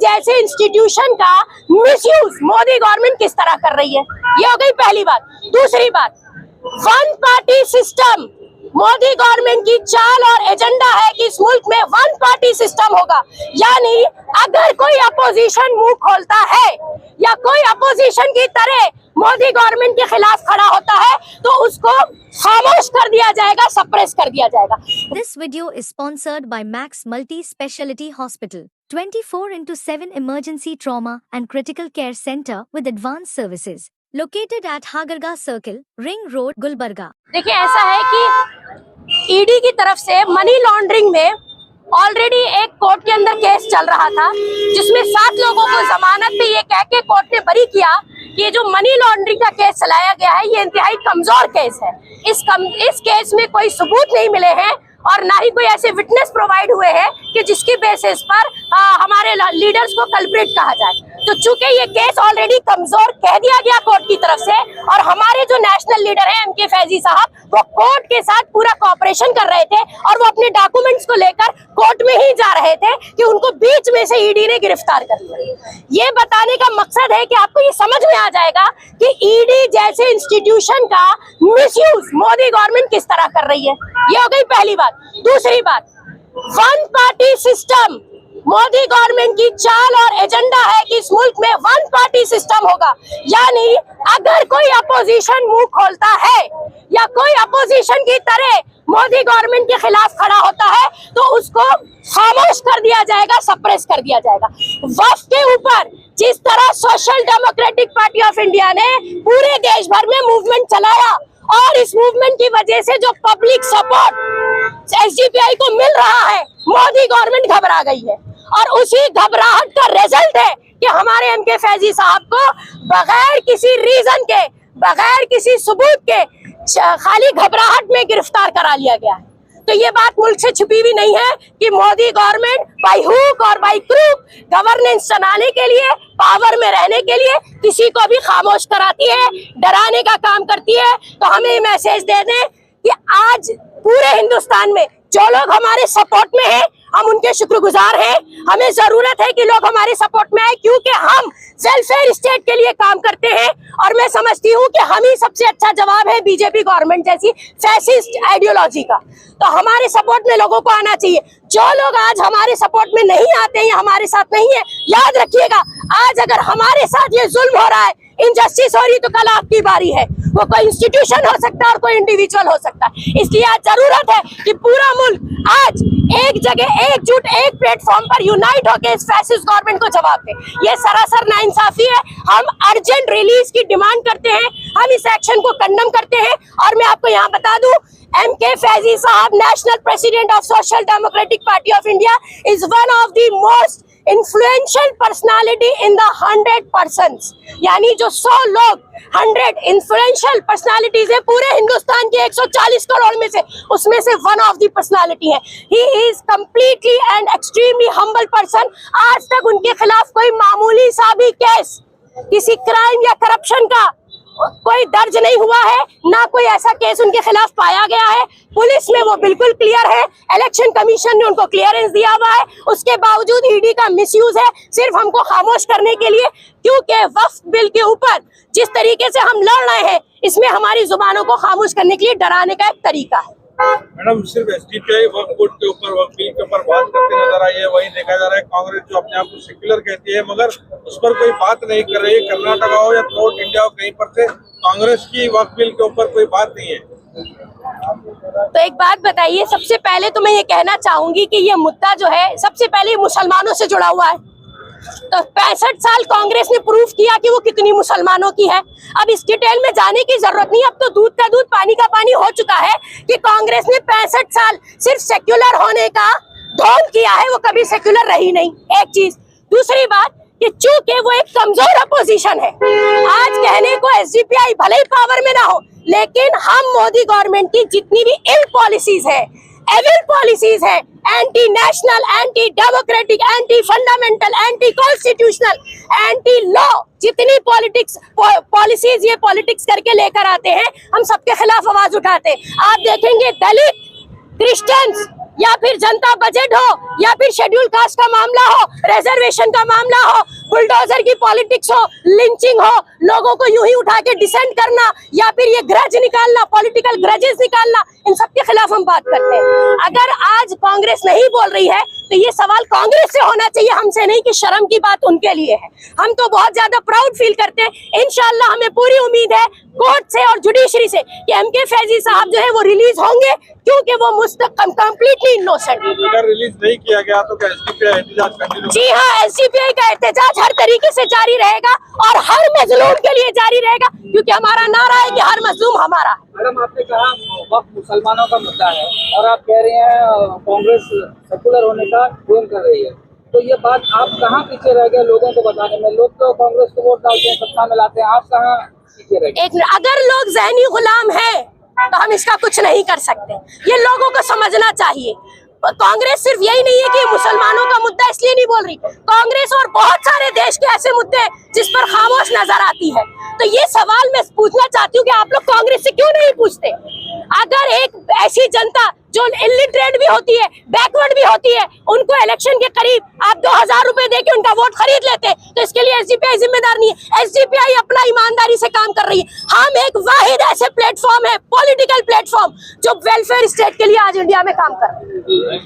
जैसे इंस्टीट्यूशन का misuse Modi government किस तरह कर रही है, ये हो गई पहली बात। दूसरी बात, one party system, Modi government की चाल और एजेंडा है कि इस मुल्क में वन पार्टी सिस्टम होगा, यानी अगर कोई अपोजिशन मुंह खोलता है या कोई अपोजिशन की तरह मोदी गवर्नमेंट के खिलाफ खड़ा होता है तो उसको खामोश कर दिया जाएगा, सप्रेस कर दिया जाएगा। This video is sponsored by Max Multi-Speciality Hospital, 24/7 emergency trauma and critical care center with advanced services, located at Hagarga Circle, Ring Road, Gulbarga. देखिए, ऐसा है कि ईडी की तरफ से मनी लॉन्ड्रिंग में ऑलरेडी एक कोर्ट के अंदर केस चल रहा था, जिसमें 7 लोगों को जमानत पे ये कह के कोर्ट ने बरी किया कि ये जो मनी लॉन्ड्रिंग का केस चलाया गया है ये इंतहाई कमजोर केस है। इस केस में कोई सबूत नहीं मिले हैं और ना ही कोई ऐसे विटनेस प्रोवाइड हुए हैं कि जिसकी बेसिस पर हमारे लीडर्स को कल्प्रिट कहा जाए। तो चूंकि ये केस ऑलरेडी कमजोर कह दिया गया कोर्ट की तरफ से, और हमारे जो नेशनल लीडर हैं एमके फैजी साहब, वो कोर्ट के साथ पूरा कोऑपरेशन कर रहे थे और वो अपने डॉक्यूमेंट्स को लेकर कोर्ट में ही जा रहे थे कि उनको बीच में से ईडी ने गिरफ्तार कर लिया। ये बताने का मकसद है कि आपको ये समझ में आ जाएगा कि ईडी जैसे इंस्टीट्यूशन का मिसयूज मोदी गवर्नमेंट किस तरह कर रही है, ये हो गई पहली बात। दूसरी बात, one party system, Modi government की चाल और एजेंडा है कि इस मुल्क में वन पार्टी सिस्टम होगा, यानी अगर कोई अपोजिशन मुंह खोलता है या कोई अपोजिशन की तरह मोदी गवर्नमेंट के खिलाफ खड़ा होता है तो उसको खामोश कर दिया जाएगा, सप्रेस कर दिया जाएगा। वक्फ के ऊपर जिस तरह social democratic party of India ने पूरे देश भर में मूवमेंट चलाया और इस मूवमेंट की वजह से जो पब्लिक सपोर्ट एसडीपीआई को मिल रहा है, मोदी गवर्नमेंट घबरा गई है और उसी घबराहट का रिजल्ट है कि हमारे एमके फैजी साहब को बगैर किसी रीजन के, बगैर किसी सबूत के, खाली घबराहट में गिरफ्तार करा लिया गया है। तो ये बात मुल्क से छुपी हुई नहीं है कि मोदी गवर्नमेंट बाय हुक और बाय क्रूक गवर्नेंस चलाने के लिए, पावर में रहने के लिए किसी को भी खामोश कराती है, डराने का काम करती है। तो हमें मैसेज दे दें कि आज पूरे हिंदुस्तान में जो लोग हमारे सपोर्ट में हैं, हम उनके शुक्रगुजार हैं। हमें जरूरत है कि लोग हमारे सपोर्ट में आए, क्योंकि हम वेलफेयर स्टेट के लिए काम करते हैं और मैं समझती हूँ कि हम ही सबसे अच्छा जवाब है बीजेपी गवर्नमेंट जैसी फैसिस्ट आइडियोलॉजी का। तो हमारे सपोर्ट में लोगों को आना चाहिए। जो लोग आज हमारे सपोर्ट में नहीं आते हैं या हमारे साथ नहीं है, याद रखिएगा, आज अगर हमारे साथ ये जुल्म हो रहा है, इनजस्टिस हो रही, तो कल आपकी बारी है। वो कोई इंस्टीट्यूशन हो सकता है और कोई इंडिविजुअल हो सकता है। इसलिए आज जरूरत है कि पूरा मुल्क आज एक जगह एकजुट, एक प्लेटफॉर्म पर यूनाइट होकर इस फैसिस्ट गवर्नमेंट को जवाब दे। ये सरासर नाइंसाफी है। हम अर्जेंट रिलीज की डिमांड करते हैं, हम इस एक्शन को कंडम करते हैं। और मैं आपको यहाँ बता दूं, एमके फैजी साहब, national president of social democratic party of India, is one of the most influential personality in the 100%, यानी जो 100 लोग 100 इन्फ्लुएंशियल पर्सनालिटीज है पूरे हिंदुस्तान के 140 करोड़ में से, उसमें से वन ऑफ द पर्सनालिटी है। He is completely and extremely humble person. आज तक उनके खिलाफ कोई मामूली सा भी केस किसी क्राइम या करप्शन का कोई दर्ज नहीं हुआ है, ना कोई ऐसा केस उनके खिलाफ पाया गया है। पुलिस में वो बिल्कुल क्लियर है, इलेक्शन कमीशन ने उनको क्लियरेंस दिया हुआ है। उसके बावजूद ईडी का मिसयूज है सिर्फ हमको खामोश करने के लिए, क्योंकि वक्फ बिल के ऊपर जिस तरीके से हम लड़ रहे हैं, इसमें हमारी जुबानों को खामोश करने के लिए डराने का एक तरीका है। मैडम, सिर्फ एसडीपीआई वक्फ बोर्ड के ऊपर, वक्फ बिल के ऊपर बात करते नजर आई है। वही देखा जा रहा है कांग्रेस जो अपने आप को सेक्युलर कहती है, मगर उस पर कोई बात नहीं कर रही है। कर्नाटका हो या थ्रू आउट इंडिया हो, कहीं पर से कांग्रेस की वक्फ बिल के ऊपर कोई बात नहीं है। तो एक बात बताइए, सबसे पहले तो मैं ये कहना चाहूंगी कि ये मुद्दा जो है सबसे पहले मुसलमानों से जुड़ा हुआ है। तो 65 साल कांग्रेस ने प्रूफ किया कि वो कितनी मुसलमानों की है। अब इस डिटेल में जाने की जरूरत नहीं, अब तो दूध का दूध पानी का पानी हो चुका है कि कांग्रेस ने 65 साल सिर्फ सेक्युलर होने का ढोंग किया है, वो कभी सेक्युलर रही नहीं, एक चीज। दूसरी बात कि चूंकि वो एक कमजोर अपोजिशन है, आज कहने को एसडीपीआई भले ही पावर में ना हो, लेकिन हम मोदी गवर्नमेंट की जितनी भी इल पॉलिसीज है, एविल पॉलिसीज है, anti national, anti democratic, anti fundamental, anti constitutional, anti law, जितनी पॉलिसीज ये पॉलिटिक्स करके लेकर आते हैं, हम सबके खिलाफ आवाज उठाते हैं। आप देखेंगे दलित, क्रिश्चियंस, या फिर जनता बजट हो, या फिर शेड्यूल कास्ट का मामला हो, रिजर्वेशन का मामला हो, बुलडोजर की पॉलिटिक्स हो, लिंचिंग हो, लोगों को यूं ही उठा के डिसेंड करना, या फिर ये ग्रज निकालना, पॉलिटिकल ग्रजेस निकालना, इन सब के खिलाफ हम बात करते हैं। अगर आज कांग्रेस नहीं बोल रही है तो ये सवाल कांग्रेस से होना चाहिए, हमसे नहीं, कि शर्म की बात उनके लिए है। हम तो बहुत ज्यादा प्राउड फील करते हैं। इंशाल्लाह हमें पूरी उम्मीद है कोर्ट से और जुडिशरी से कि एमके फैजी साहब जो है वो रिलीज होंगे, क्योंकि वो कंप्लीटली इनोसेंट। अगर रिलीज नहीं किया गया तो क्या एसडीपीआई एहतजाज कंटिन्यू? जी हाँ, एसडीपीआई का एहतजाज हर तरीके से जारी रहेगा और हर मजलूम के लिए जारी रहेगा, क्योंकि हमारा नारा है कि हर मजलूम हमारा है। मैडम, आपने कहा वक्त मुसलमानों का मुद्दा है और आप कह रहे हैं कांग्रेस सेकुलर होने का क्लेम कर रही है, तो ये बात आप कहाँ पीछे रह गए लोगों को बताने में? लोग तो कांग्रेस को वोट डालते हैं, सत्ता में लाते हैं, आप कहाँ पीछे रह गए? अगर लोग ज़हनी गुलाम हैं तो हम इसका कुछ नहीं कर सकते, ये लोगों को समझना चाहिए। कांग्रेस सिर्फ यही नहीं है कि मुसलमानों का मुद्दा इसलिए नहीं बोल रही, कांग्रेस और बहुत सारे देश के ऐसे मुद्दे हैं जिस पर खामोश नजर आती है। तो ये सवाल मैं पूछना चाहती हूँ कि आप लोग कांग्रेस से क्यों नहीं पूछते? अगर एक ऐसी जनता जो इलिटरेट भी होती है, बैकवर्ड भी होती है, उनको इलेक्शन के करीब आप 2000 रुपए देके उनका वोट खरीद लेते हैं, तो इसके लिए एसडीपीआई जिम्मेदार नहीं है। एसडीपीआई अपना ईमानदारी से काम कर रही है। हम एक वाहिद ऐसे प्लेटफॉर्म है, पॉलिटिकल प्लेटफॉर्म, जो वेलफेयर स्टेट के लिए आज इंडिया में काम कर रहे हैं।